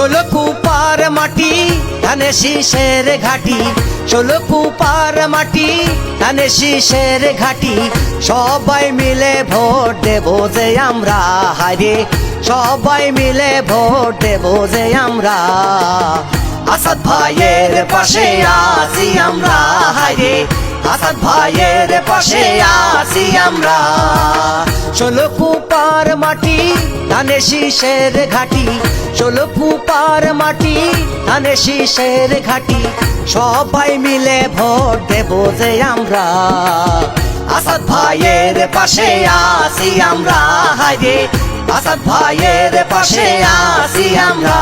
ষোলো কুপার মাটি ধানে শীষের ঘাটি, ষোলো কুপার মাটি ধানে শীষের ঘাটি। সবাই মিলে ভোট দেব যে আমরা, হায়রে সবাই মিলে ভোট দেব যে আমরা। আসাদ ভাইয়ের পাশে আছি আমরা, হায়রে আসাদ ভাইয়ের পাশে আছি আমরা। ষোলো কুপার মাটি ধানে শীষের ঘাটি, ষোলো কুপার মাটি ধানে শীষের ঘাটি। সবাই মিলে ভোট দেব যে আমরা, আসাদ ভাইয়ের পাশে আছি আমরা, হায়রে আসাদ ভাইয়ের পাশে আছি আমরা।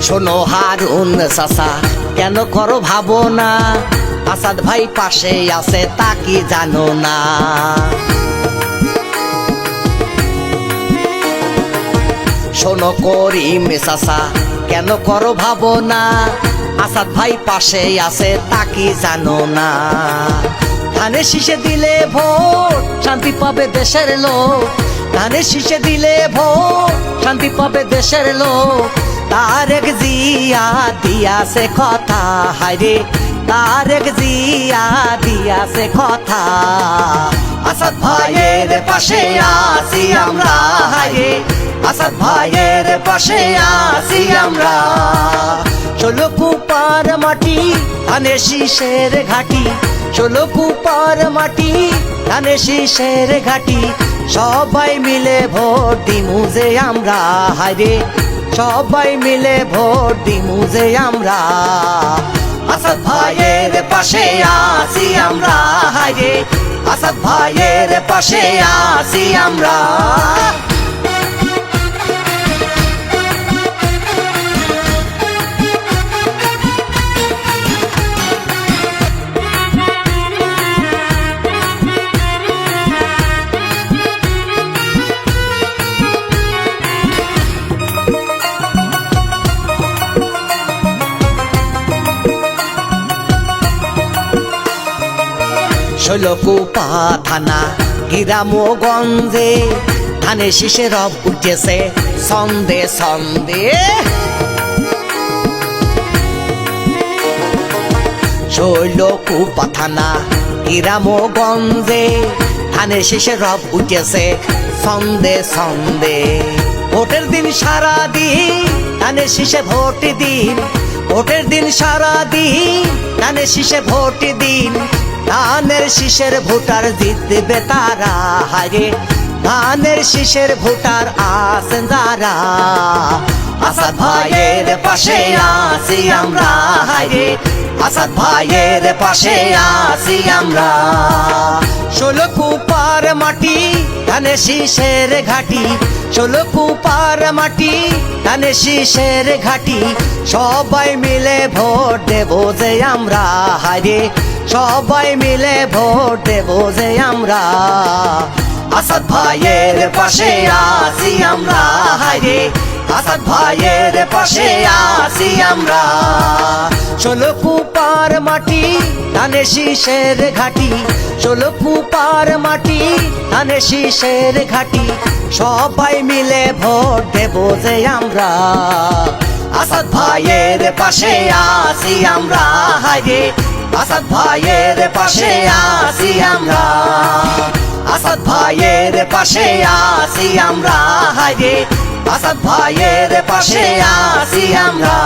শোনো হারুন চাচা, কেন করো ভাবনা, আসাদ ভাই পাশে আছে তা কি জানো না। শোনো করিম চাচা, কেন করো ভাবনা, আসাদ ভাই পাশে আছে তা কি জানো না। ধানে শীষে দিলে ভোট শান্তি পাবে দেশের লোক, ধানে শীষে দিলে ভোট শান্তি পাবে দেশের লোক। তারেক জিয়া দিয়াছে কথা, হায়রে তারেক জিয়া দিয়াছে কথা। আসাদ ভাইয়ের পাশে আছি আমরা, হায়রে আসাদ ভাইয়ের পাশে আছি আমরা। ষোলো কুপার মাটি ধানে শীষের ঘাটি, ষোলো কুপার মাটি ধানে শীষের ঘাটি। সবাই মিলে ভোট দিমু যে আমরা, হায়রে সবাই মিলে ভোট দিমু যে আমরা। আসাদ ভাইয়ের পাশে আছি আমরা, হায়রে আসাদ ভাইয়ের পাশে আছি আমরা। ষোলো কুপা থানা গ্রামগঞ্জে ধানে শীষে রব উঠেছে ছন্দে ছন্দে। ষোলো কুপা থানা গ্রামগঞ্জে ধানে শীষে রব উঠেছে ছন্দে ছন্দে। ভোটের দিন সারা দিন ধানে শীষে ভোট দিন, ভোটের দিন সারা দিন ধানে শীষে ভোট দিন। ধানের শীষের ভোটার জিতবে তারা, হায়রে ধানের শীষের ভোটার আছেন যারা। আসাদ ভাইয়ের পাশে আছি আমরা, হায়রে আসাদ ভাইয়ের পাশে আছি আমরা। ষোলো কুপার মাটি ধানে শীষের ঘাটি, ষোলো কুপার মাটি ধানে শীষের ঘাটি। সবাই মিলে ভোট দেব যে আমরা, হায়রে সবাই মিলে ভোট দেব যে আমরা। আসাদ ভাইয়ের পাশে আছি আমরা, হায়রে আসাদ ভাইয়ের পাশে আছি আমরা। ষোলো কুপার মাটি ধানে শীষের ঘাটি, ষোলো কুপার মাটি ধানে শীষের ঘাটি। সবাই মিলে ভোট দেব যে আমরা, আসাদ ভাইয়ের পাশে আছি আমরা, হায়রে আসাদ ভাইয়ের পাশে আছি আমরা। আসাদ ভাইয়ের পাশে আছি আমরা, হায়রে আসাদ ভাইয়ের পাশে আছি আমরা।